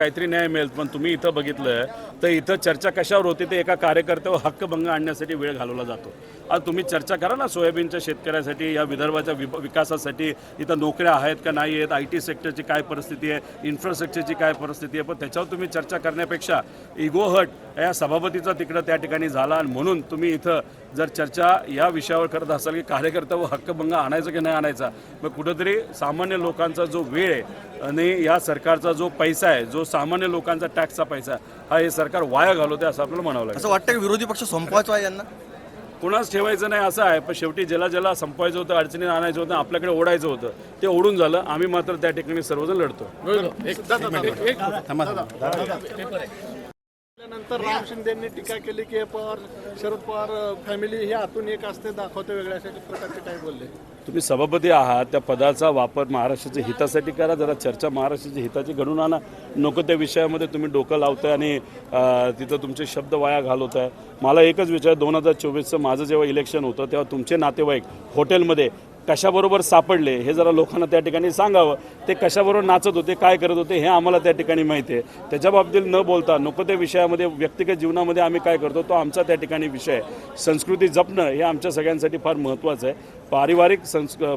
काहीतरी न्याय मिळेल, पण तुम्ही इथं बघितलं तर इथं चर्चा कशावर होती ते एका कार्यकर्त्यावर हक्कभंग आणण्यासाठी वेळ घालवला जातो। आज तुम्ही चर्चा करा ना सोयाबीनच्या शेतकऱ्यासाठी, या विदर्भाच्या विकासासाठी इथं नोकऱ्या आहेत का नाही आहेत, IT सेक्टरची काय परिस्थिती आहे, इन्फ्रास्ट्रक्चरची काय परिस्थिती आहे, पण त्याच्यावर तुम्ही चर्चा करण्यापेक्षा इगो हट या सभापतीचा तिकडं त्या ठिकाणी झाला आणि म्हणून तुम्ही इथं जर चर्चा या विषयावर करत असाल की कार्यकर्त्यावर हक्कभंग आणायचं की नाही आणायचा, मग कुठंतरी सामान्य लोकांचा जो वेळ आहे आणि या सरकारचा जो पैसा आहे, जो सामान्य लोकांचा टॅक्सचा पैसा हा हे सरकार वाया घालवते असं आपल्याला म्हणावं लागेल। असं वाटतं की विरोधी पक्ष संपवायचा आहे यांना, कोणाच ठेवायचं नाही असं आहे, पण शेवटी ज्याला संपवायचं होतं, अडचणीत आणायचं होतं, आपल्याकडे ओढायचं होतं, ते ओढून झालं। आम्ही मात्र त्या ठिकाणी सर्वजण लढतो। नंतर राम शिंदेंनी टीका केली की पवार शरद पवार फॅमिली ही आतून एक असते दाखवते वेगळ्या अशा प्रकारचे काय बोलले। तुम्ही सभापती आहात, त्या पदाचा वापर महाराष्ट्राच्या हितासाठी करा, जरा चर्चा महाराष्ट्राच्या हिताची घडून आणा, नको त्या विषयामध्ये तुम्ही डोकं लावताय आणि तिथं तुमचे शब्द वाया घालवताय। मला एकच विचार, 2024चं माझं जेव्हा इलेक्शन होतं तेव्हा तुमचे नातेवाईक हॉटेलमध्ये कशाबरोबर सापडले हे जरा लोकांना त्या ठिकाणी सांगावं। ते कशाबरोबर नाचत होते, काय करत होते हे आम्हाला त्या ठिकाणी माहिती आहे। त्याच्या बाबतीत न बोलता नको त्या विषयामध्ये व्यक्तिगत जीवनामध्ये आम्ही काय करतो तो आमचा त्या ठिकाणी विषय आहे। संस्कृती जपणं हे आमच्या सगळ्यांसाठी फार महत्त्वाचं आहे।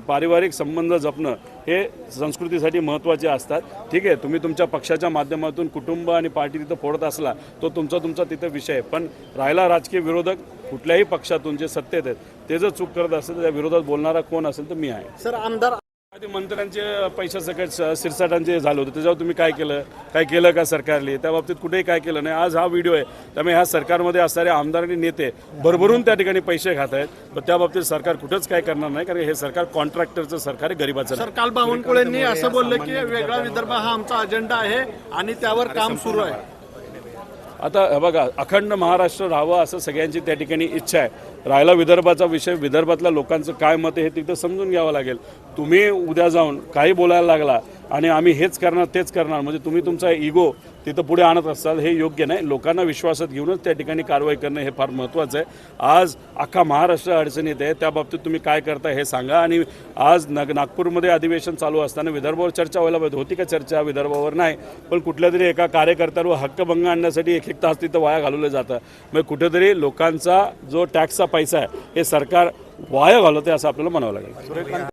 पारिवारिक संबंध जपणं हे संस्कृतीसाठी महत्त्वाचे असतात। ठीक आहे, तुम्ही तुमच्या पक्षाच्या माध्यमातून कुटुंब आणि पार्टी तिथं फोडत असला तो तुमचा तिथं विषय आहे, पण राहिला राजकीय विरोधक कुठल्याही पक्षातून जे सत्तेत आहेत ते जर चूक करत असेल तर त्या विरोधात बोलणारा कोण असेल तर मी आहे। सर आमदार मंत्र्यांचे पैशासकट सिरसाटांचे झालं होतं, त्याच्यावर तुम्ही काय केलं का सरकारने? त्या बाबतीत कुठेही काय केलं नाही। आज हा व्हिडिओ आहे, त्यामुळे ह्या सरकारमध्ये असणारे आमदार आणि नेते भरभरून त्या ठिकाणी पैसे खात आहेत, पण त्या बाबतीत सरकार कुठंच काय करणार नाही, कारण हे सरकार कॉन्ट्रॅक्टरचं सरकार आहे, गरीबाचं। सर काल बावनकुळेंनी असं बोललं की वेगळा विदर्भ हा आमचा अजेंडा आहे आणि त्यावर काम सुरू आहे। आता बघा, अखंड महाराष्ट्र राहावं असं सगळ्यांची त्या ठिकाणी इच्छा आहे। राहिला विदर्भाचा विषय, विदर्भातल्या लोकांचं काय मत आहे हे तिथं समजून घ्यावं लागेल। तुम्ही उद्या जाऊन काही बोलायला लागला आणि आम्ही हेच करणार तेच करणार म्हणजे तुम्ही तुमचा इगो तिथं पुढे आणत असाल, हे योग्य नाही। लोकांना विश्वासात घेऊनच त्या ठिकाणी कारवाई करणं हे फार महत्त्वाचं आहे। आज अख्खा महाराष्ट्र अडचणीत आहे, त्या बाबतीत तुम्ही काय करता हे सांगा। आणि आज नागपूरमध्ये अधिवेशन चालू असताना विदर्भावर चर्चा व्हायला पाहिजे होती का? चर्चा विदर्भावर नाही, पण कुठल्या तरी एका कार्यकर्त्यावर हक्कभंग आणण्यासाठी एक तास तिथं वाया घालवलं जातं। मग कुठेतरी लोकांचा जो टॅक्सचा पैसा आहे हे सरकार वाया घालवते असं आपल्याला म्हणावं लागेल।